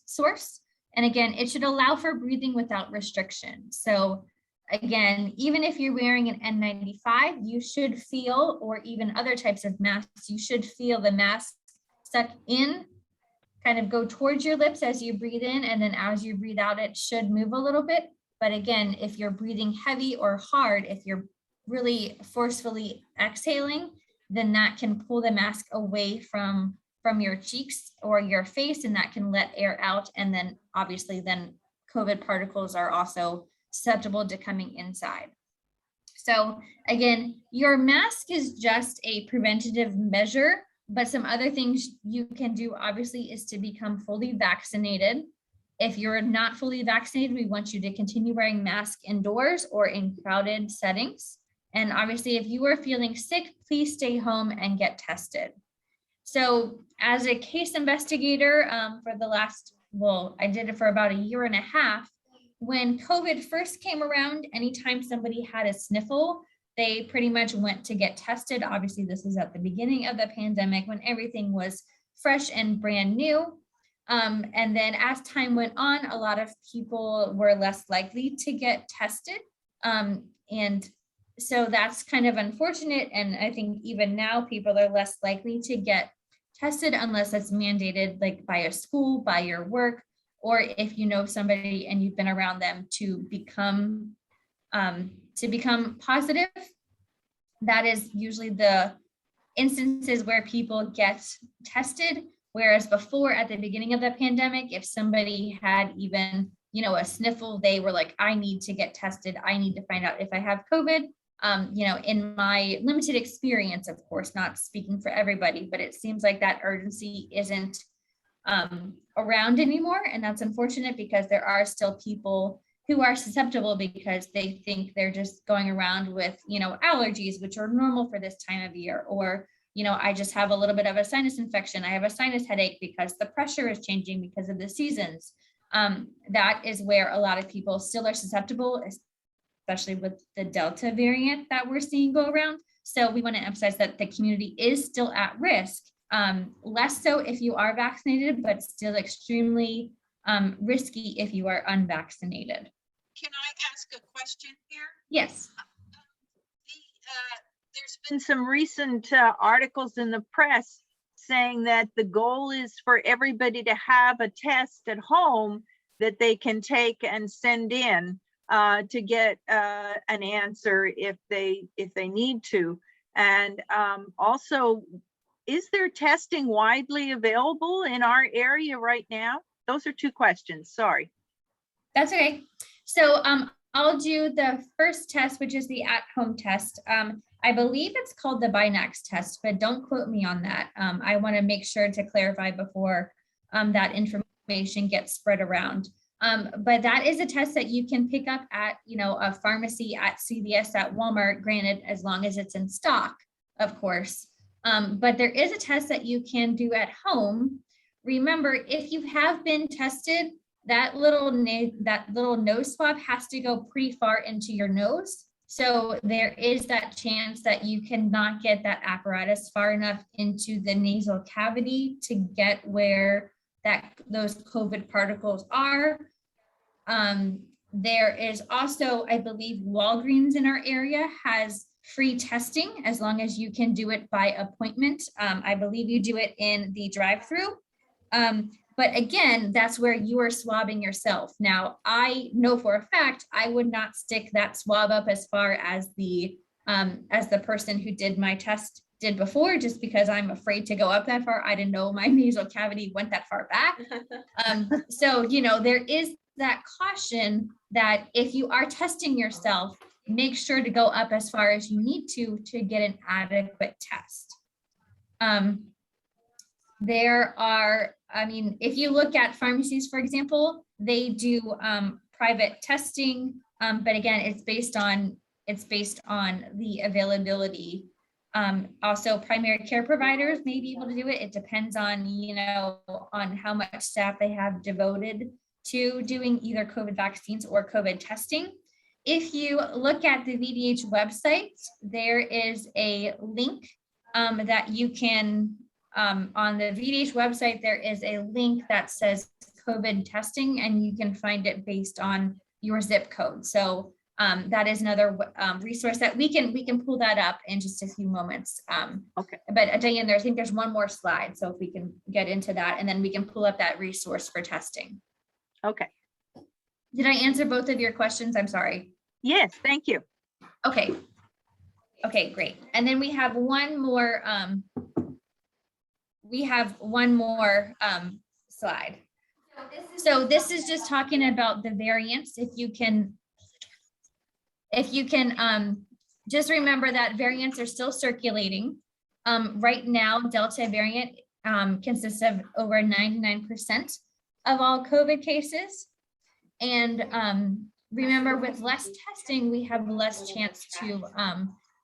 Speaker 3: source. And again, it should allow for breathing without restriction. So again, even if you're wearing an N95, you should feel, or even other types of masks, you should feel the mask suck in, kind of go towards your lips as you breathe in, and then as you breathe out, it should move a little bit. But again, if you're breathing heavy or hard, if you're really forcefully exhaling, then that can pull the mask away from your cheeks or your face, and that can let air out. And then obviously then COVID particles are also susceptible to coming inside. So again, your mask is just a preventative measure, but some other things you can do obviously is to become fully vaccinated. If you're not fully vaccinated, we want you to continue wearing masks indoors or in crowded settings. And obviously, if you are feeling sick, please stay home and get tested. So as a case investigator for the last, well, I did it for about 1.5 years. When COVID first came around, anytime somebody had a sniffle, they pretty much went to get tested. Obviously, this was at the beginning of the pandemic when everything was fresh and brand new. And then as time went on, a lot of people were less likely to get tested. And so that's kind of unfortunate. And I think even now people are less likely to get tested unless it's mandated, like by a school, by your work, or if you know somebody and you've been around them to become positive. That is usually the instances where people get tested. Whereas before, at the beginning of the pandemic, if somebody had even, a sniffle, they were like, I need to get tested. I need to find out if I have COVID. In my limited experience, of course, not speaking for everybody, but it seems like that urgency isn't around anymore. And that's unfortunate, because there are still people who are susceptible because they think they're just going around with, allergies, which are normal for this time of year, or I just have a little bit of a sinus infection. I have a sinus headache because the pressure is changing because of the seasons. That is where a lot of people still are susceptible, especially with the Delta variant that we're seeing go around. So we want to emphasize that the community is still at risk, less so if you are vaccinated, but still extremely risky if you are unvaccinated.
Speaker 1: Can I ask a question here?
Speaker 3: Yes.
Speaker 1: There's been some recent articles in the press saying that the goal is for everybody to have a test at home that they can take and send in to get an answer if they need to. And also, is there testing widely available in our area right now? Those are 2 questions. Sorry.
Speaker 3: That's okay. So I'll do the first test, which is the at-home test. I believe it's called the Binax test, but don't quote me on that. I want to make sure to clarify before that information gets spread around. But that is a test that you can pick up at, a pharmacy, at CVS, at Walmart, granted, as long as it's in stock, of course. But there is a test that you can do at home remember, if you have been tested, that little nose swab has to go pretty far into your nose. So there is that chance that you cannot get that apparatus far enough into the nasal cavity to get where those COVID particles are. There is also, I believe, Walgreens in our area has free testing as long as you can do it by appointment. I believe you do it in the drive-through. But again, that's where you are swabbing yourself. Now, I know for a fact, I would not stick that swab up as far as the person who did my test did before, just because I'm afraid to go up that far. I didn't know my nasal cavity went that far back. So, there is that caution that if you are testing yourself, make sure to go up as far as you need to get an adequate test. If you look at pharmacies, for example, they do private testing, but again, it's based on the availability. Also, primary care providers may be able to do it. It depends on, on how much staff they have devoted to doing either COVID vaccines or COVID testing. If you look at the VDH website, there is a link that you can, on the VDH website, there is a link that says COVID testing, and you can find it based on your zip code. So that is another resource that we can pull that up in just a few moments.
Speaker 1: Okay.
Speaker 3: But Diane, I think there's one more slide. So if we can get into that, and then we can pull up that resource for testing.
Speaker 1: Okay.
Speaker 3: Did I answer both of your questions? I'm sorry.
Speaker 1: Yes, thank you.
Speaker 3: Okay. Okay, great. And then we have one more slide. So this is just talking about the variants. If you can just remember that variants are still circulating. Right now, Delta variant consists of over 99% of all COVID cases. And remember, with less testing, we have less chance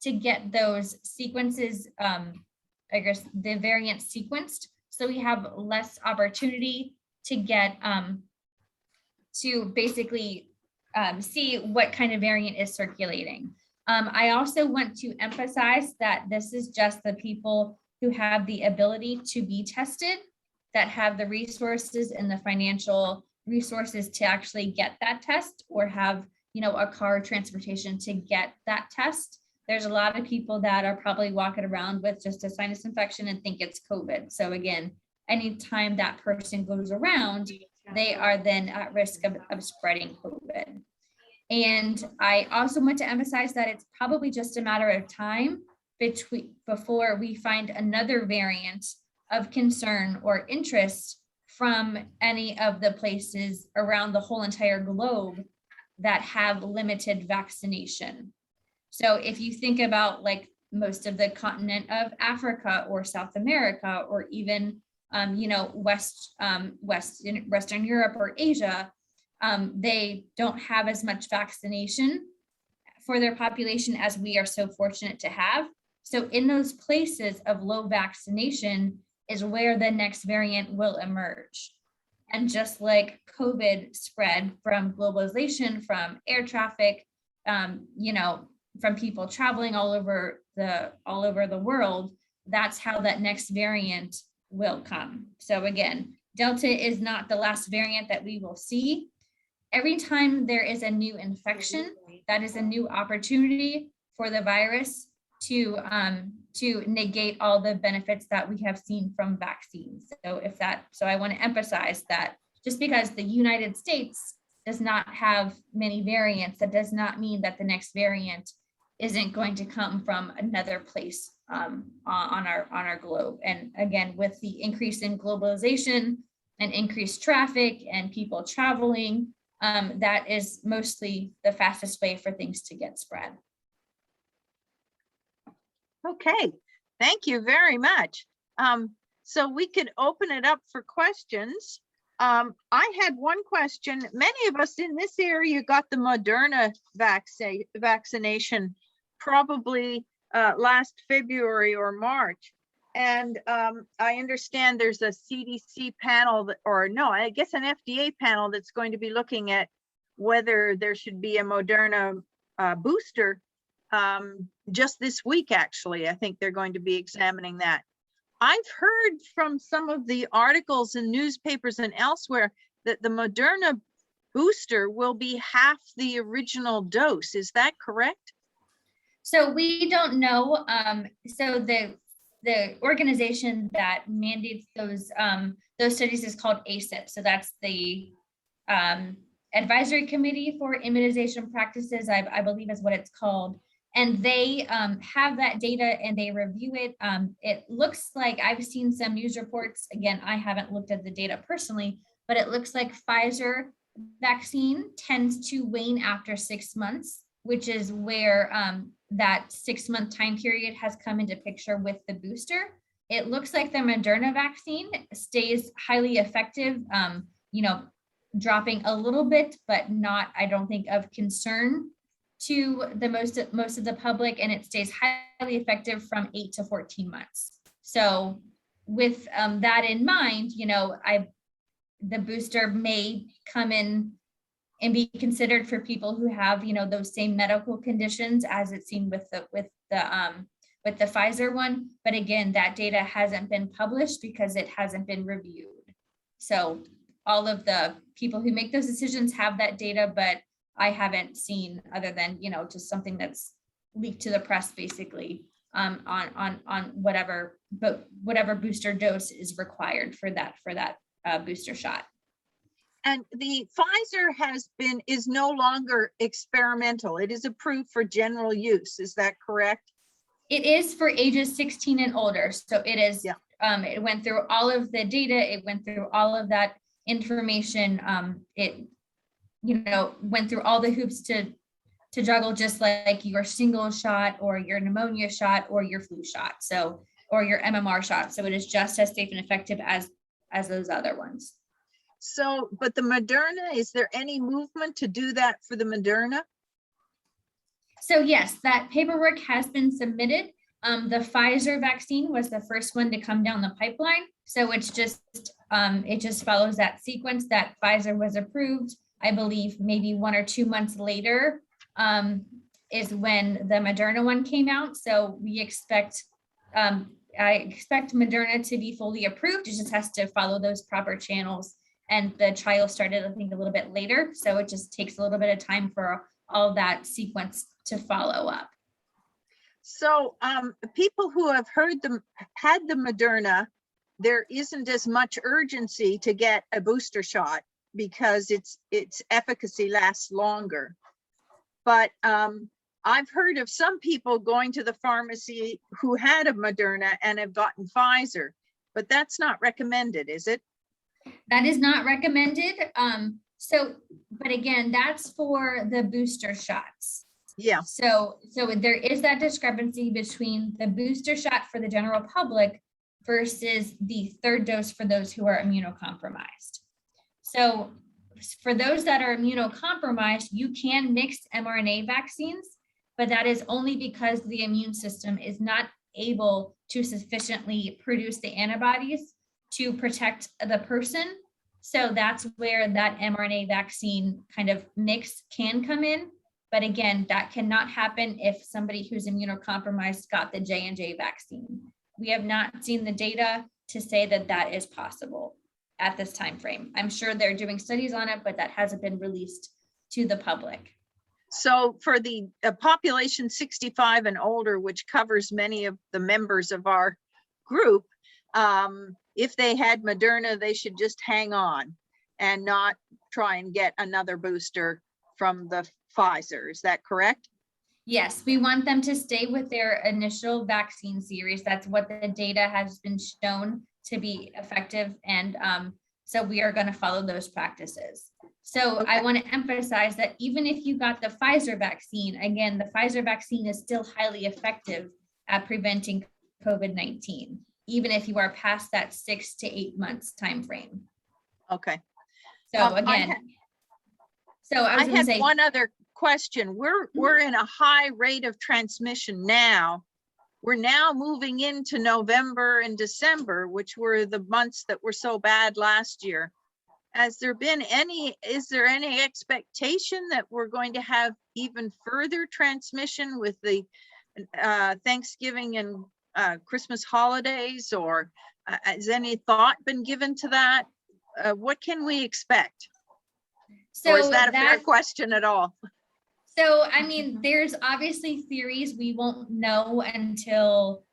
Speaker 3: to get those sequences, I guess the variant sequenced. So we have less opportunity to get to basically see what kind of variant is circulating. I also want to emphasize that this is just the people who have the ability to be tested, that have the resources and the financial resources to actually get that test, or have, a car transportation to get that test. There's a lot of people that are probably walking around with just a sinus infection and think it's COVID. So again, anytime that person goes around, they are then at risk of spreading COVID. And I also want to emphasize that it's probably just a matter of time before we find another variant of concern or interest from any of the places around the whole entire globe that have limited vaccination. So if you think about like most of the continent of Africa or South America, or even Western Europe or Asia, they don't have as much vaccination for their population as we are so fortunate to have. So in those places of low vaccination is where the next variant will emerge. And just like COVID spread from globalization, from air traffic, from people traveling all over the world, that's how that next variant will come. So again, Delta is not the last variant that we will see. Every time there is a new infection, that is a new opportunity for the virus to negate all the benefits that we have seen from vaccines. So I want to emphasize that just because the United States does not have many variants, that does not mean that the next variant isn't going to come from another place on our globe. And again, with the increase in globalization and increased traffic and people traveling, that is mostly the fastest way for things to get spread.
Speaker 1: Okay, thank you very much. So we could open it up for questions. I had one question. Many of us in this area got the Moderna vaccination probably last February or March. And I understand there's a CDC panel or no, I guess an FDA panel that's going to be looking at whether there should be a Moderna booster just this week, actually. I think they're going to be examining that. I've heard from some of the articles in newspapers and elsewhere that the Moderna booster will be half the original dose. Is that correct?
Speaker 3: So we don't know. So the organization that mandates those studies is called ACIP. So that's the Advisory Committee for Immunization Practices, I believe is what it's called. And they have that data and they review it. It looks like I've seen some news reports. Again, I haven't looked at the data personally, but it looks like Pfizer vaccine tends to wane after 6 months, which is where that 6-month time period has come into picture with the booster. It looks like the Moderna vaccine stays highly effective, dropping a little bit, but not, I don't think, of concern to the most of the public, and it stays highly effective from 8 to 14 months. So with that in mind, the booster may come in and be considered for people who have, those same medical conditions as it's seen with the Pfizer one. But again, that data hasn't been published because it hasn't been reviewed. So all of the people who make those decisions have that data, but I haven't seen, other than, just something that's leaked to the press, basically, on whatever booster dose is required for that booster shot.
Speaker 1: And the Pfizer is no longer experimental. It is approved for general use. Is that correct?
Speaker 3: It is for ages 16 and older. So it is,
Speaker 1: Yeah.
Speaker 3: It went through all of the data. It went through all of that information. It went through all the hoops to juggle, just like your single shot or your pneumonia shot or your flu shot. So, or your MMR shot. So it is just as safe and effective as those other ones.
Speaker 1: So, but the Moderna, is there any movement to do that for the Moderna?
Speaker 3: So yes, that paperwork has been submitted. The Pfizer vaccine was the first one to come down the pipeline. So it's just, it just follows that sequence that Pfizer was approved. I believe maybe 1 or 2 months later is when the Moderna one came out. So we expect, I expect Moderna to be fully approved. It just has to follow those proper channels. And the trial started, I think, a little bit later. So it just takes a little bit of time for all that sequence to follow up.
Speaker 1: So people who have had the Moderna, there isn't as much urgency to get a booster shot because its efficacy lasts longer. But I've heard of some people going to the pharmacy who had a Moderna and have gotten Pfizer, but that's not recommended, is it?
Speaker 3: That is not recommended. But again, that's for the booster shots.
Speaker 1: Yeah.
Speaker 3: So there is that discrepancy between the booster shot for the general public versus the third dose for those who are immunocompromised. So for those that are immunocompromised, you can mix mRNA vaccines, but that is only because the immune system is not able to sufficiently produce the antibodies to protect the person. So that's where that mRNA vaccine kind of mix can come in. But again, that cannot happen if somebody who's immunocompromised got the J&J vaccine. We have not seen the data to say that that is possible at this time frame. I'm sure they're doing studies on it, but that hasn't been released to the public.
Speaker 1: So for the population 65 and older, which covers many of the members of our group, if they had Moderna, they should just hang on and not try and get another booster from the Pfizer. Is that correct?
Speaker 3: Yes, we want them to stay with their initial vaccine series. That's what the data has been shown to be effective. And so we are going to follow those practices. So
Speaker 1: Okay.
Speaker 3: I want to emphasize that even if you got the Pfizer vaccine, again, the Pfizer vaccine is still highly effective at preventing COVID-19, even if you are past that 6 to 8 months time frame.
Speaker 1: Okay.
Speaker 3: So
Speaker 1: I
Speaker 3: again,
Speaker 1: had-
Speaker 3: so I
Speaker 1: I
Speaker 3: was going to
Speaker 1: had
Speaker 3: say,
Speaker 1: one other question. We're in a high rate of transmission now we're now moving into November and December, which were the months that were so bad last year. Is there any expectation that we're going to have even further transmission with the Thanksgiving and Christmas holidays, or has any thought been given to that? What can we expect? Or is
Speaker 3: So
Speaker 1: that a fair
Speaker 3: that,
Speaker 1: question at all?
Speaker 3: so I mean, there's obviously theories we won't know until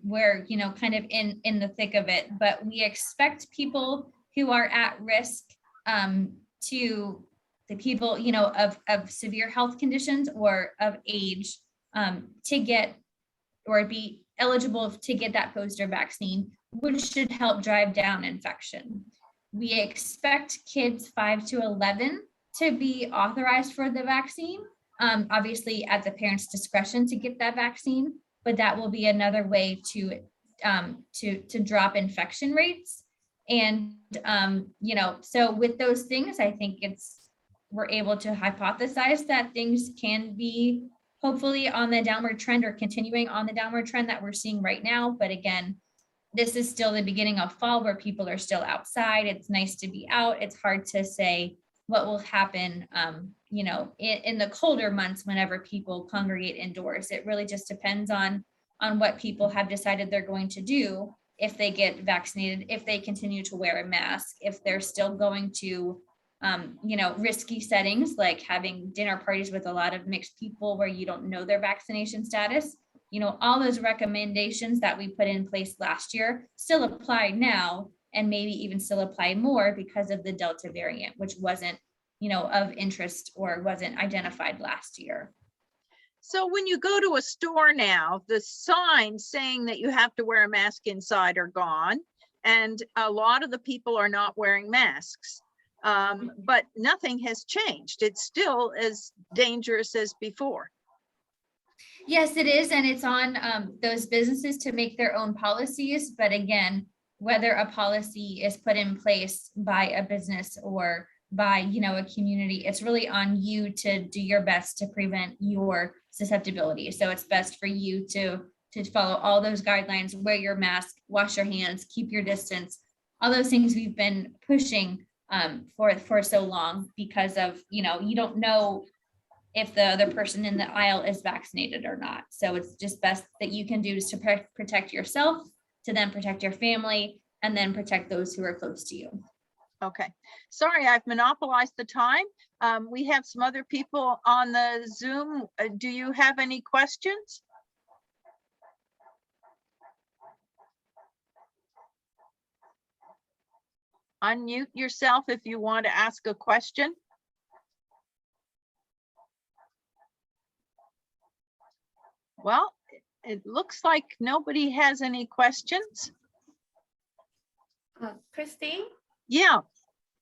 Speaker 3: we're, you know, kind of in the thick of it, but we expect people who are at risk to the people, you know, of severe health conditions or of age to get or be eligible to get that booster vaccine, which should help drive down infection. We expect kids 5 to 11 to be authorized for the vaccine, obviously at the parent's discretion to get that vaccine, but that will be another way to drop infection rates. And, you know, so with those things, I think we're able to hypothesize that things can be hopefully on the downward trend or continuing on the downward trend that we're seeing right now. But again, this is still the beginning of fall where people are still outside. It's nice to be out. It's hard to say what will happen, you know, in the colder months whenever people congregate indoors. It really just depends on what people have decided they're going to do if they get vaccinated, if they continue to wear a mask, if they're still going to, you know, risky settings like having dinner parties with a lot of mixed people where you don't know their vaccination status. You know, all those recommendations that we put in place last year still apply now, and maybe even still apply more because of the Delta variant, which wasn't, you know, of interest or wasn't identified last year.
Speaker 1: So when you go to a store now, the signs saying that you have to wear a mask inside are gone, and a lot of the people are not wearing masks. But nothing has changed. It's still as dangerous as before.
Speaker 3: Yes, it is. And it's on those businesses to make their own policies. But again, whether a policy is put in place by a business or by, you know, a community, it's really on you to do your best to prevent your susceptibility. So it's best for you to follow all those guidelines, wear your mask, wash your hands, keep your distance, all those things we've been pushing for so long because of, you know, you don't know if the other person in the aisle is vaccinated or not. So it's just best that you can do is to protect yourself, to then protect your family, and then protect those who are close to you.
Speaker 1: Okay, sorry, I've monopolized the time. We have some other people on the Zoom. Do you have any questions? Unmute yourself if you want to ask a question. Well, it looks like nobody has any questions.
Speaker 8: Christine,
Speaker 1: Yeah,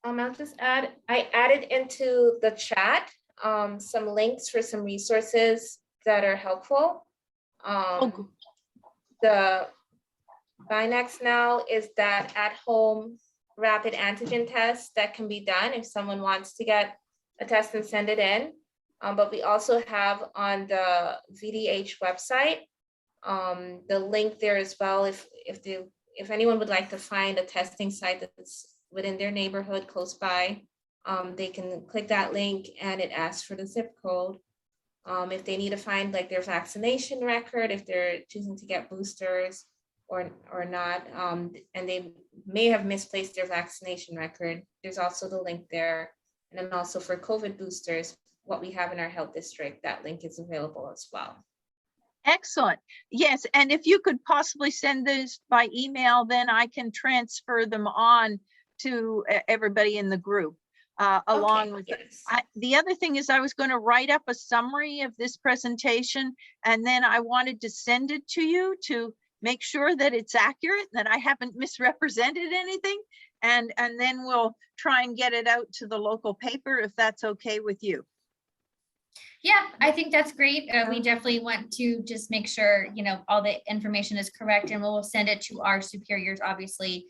Speaker 8: I'll just add, I added into the chat some links for some resources that are helpful.
Speaker 1: good.
Speaker 8: The Binax Now is that at-home rapid antigen test that can be done if someone wants to get a test and send it in. But we also have on the VDH website, the link there as well. If anyone would like to find a testing site that's within their neighborhood close by, they can click that link and it asks for the zip code. If they need to find like their vaccination record, if they're choosing to get boosters or not, and they may have misplaced their vaccination record, there's also the link there. And then also for COVID boosters, what we have in our health district, that link is available as well.
Speaker 1: Excellent. Yes, and if you could possibly send this by email, then I can transfer them on to everybody in the group. Along with
Speaker 8: yes.
Speaker 1: the other thing is I was going to write up a summary of this presentation, and then I wanted to send it to you to make sure that it's accurate, that I haven't misrepresented anything, and then we'll try and get it out to the local paper if that's okay with you.
Speaker 3: Yeah, I think that's great. We definitely want to just make sure, you know, all the information is correct, and we'll send it to our superiors, obviously,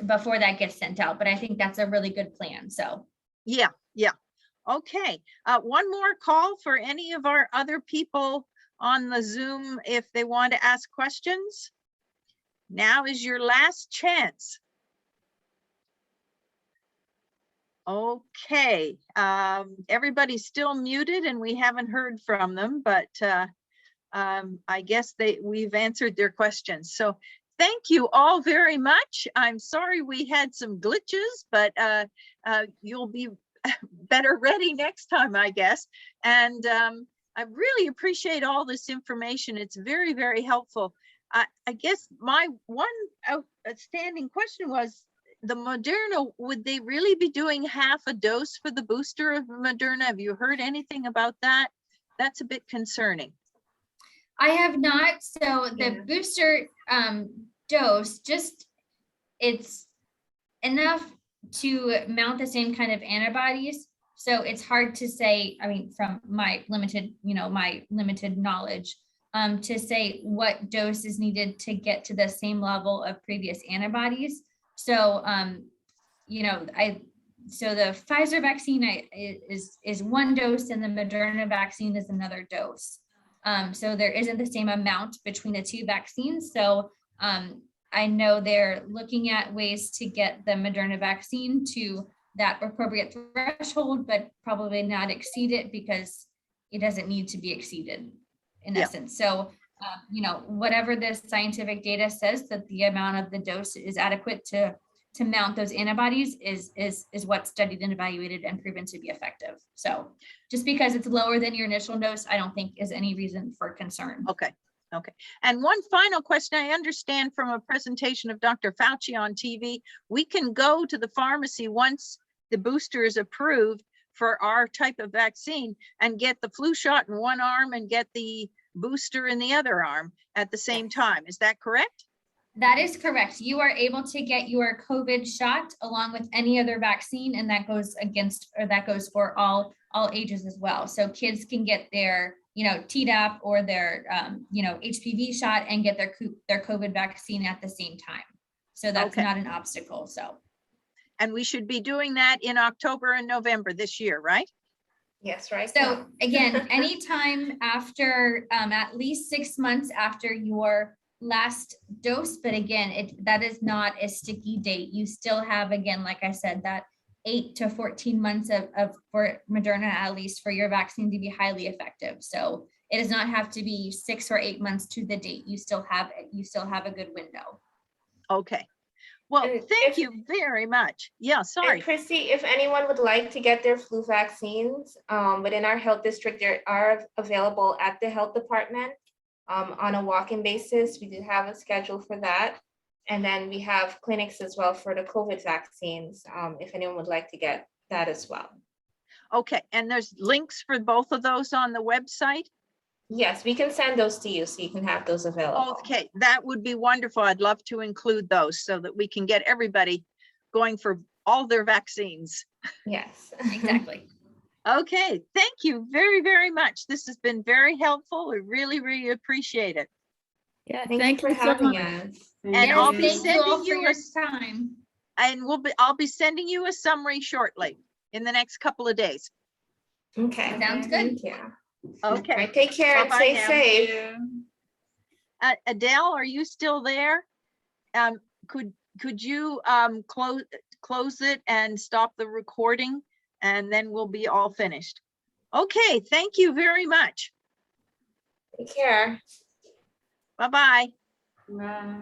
Speaker 3: before that gets sent out. But I think that's a really good plan. So.
Speaker 1: Yeah. Okay. One more call for any of our other people on the Zoom if they want to ask questions? Now is your last chance. Okay, everybody's still muted and we haven't heard from them, but I guess we've answered their questions. So thank you all very much. I'm sorry we had some glitches, but you'll be better ready next time, I guess. And I really appreciate all this information. It's very, very helpful. I guess my one outstanding question was, the Moderna, would they really be doing half a dose for the booster of Moderna? Have you heard anything about that? That's a bit concerning.
Speaker 3: I have not. So the booster dose, just it's enough to mount the same kind of antibodies. So it's hard to say, I mean, from my limited, my limited knowledge, to say what dose is needed to get to the same level of previous antibodies. So, so the Pfizer vaccine is one dose and the Moderna vaccine is another dose. So there isn't the same amount between the two vaccines. So I know they're looking at ways to get the Moderna vaccine to that appropriate threshold, but probably not exceed it because it doesn't need to be exceeded in essence. So, whatever the scientific data says that the amount of the dose is adequate to mount those antibodies is what's studied and evaluated and proven to be effective. So just because it's lower than your initial dose, I don't think is any reason for concern.
Speaker 1: Okay. Okay. And one final question. I understand from a presentation of Dr. Fauci on TV, we can go to the pharmacy once the booster is approved for our type of vaccine and get the flu shot in one arm and get the booster in the other arm at the same time. Is that correct?
Speaker 3: That is correct. You are able to get your COVID shot along with any other vaccine, and that goes for all ages as well. So kids can get their, Tdap or their, HPV shot and get their COVID vaccine at the same time. So that's
Speaker 1: Okay.
Speaker 3: not an obstacle. So.
Speaker 1: And we should be doing that in October and November this year, right?
Speaker 8: Yes, right.
Speaker 3: So again, anytime after at least 6 months after your last dose, but again, that is not a sticky date. You still have, again, like I said, that 8 to 14 months of for Moderna, at least for your vaccine to be highly effective. So it does not have to be 6 or 8 months to the date. You still have a good window.
Speaker 1: Okay. Well,
Speaker 8: And
Speaker 1: thank
Speaker 8: if-
Speaker 1: you very much. Yeah, sorry.
Speaker 8: And Christy, if anyone would like to get their flu vaccines, within our health district, they are available at the health department on a walk-in basis. We do have a schedule for that. And then we have clinics as well for the COVID vaccines, if anyone would like to get that as well.
Speaker 1: Okay, and there's links for both of those on the website?
Speaker 8: Yes, we can send those to you so you can have those available.
Speaker 1: Okay, that would be wonderful. I'd love to include those so that we can get everybody going for all their vaccines.
Speaker 8: Yes.
Speaker 3: Exactly.
Speaker 1: Okay, thank you very, very much. This has been very helpful. We really, really appreciate it.
Speaker 7: Yeah,
Speaker 8: Thank you for
Speaker 7: so
Speaker 8: having
Speaker 7: much.
Speaker 8: us.
Speaker 1: And
Speaker 3: Yes,
Speaker 1: I'll be
Speaker 3: thank you all
Speaker 1: sending
Speaker 3: for
Speaker 1: you
Speaker 3: your
Speaker 1: a,
Speaker 3: time.
Speaker 1: and I'll be sending you a summary shortly in the next couple of days.
Speaker 8: Okay.
Speaker 3: Sounds good.
Speaker 8: Thank you.
Speaker 1: Okay.
Speaker 8: All right, take care and
Speaker 1: Bye-bye
Speaker 8: stay
Speaker 1: now.
Speaker 8: safe.
Speaker 1: Adele, are you still there? Could you close it and stop the recording, and then we'll be all finished. Okay, thank you very much.
Speaker 8: Take care.
Speaker 1: Bye-bye.
Speaker 8: Bye.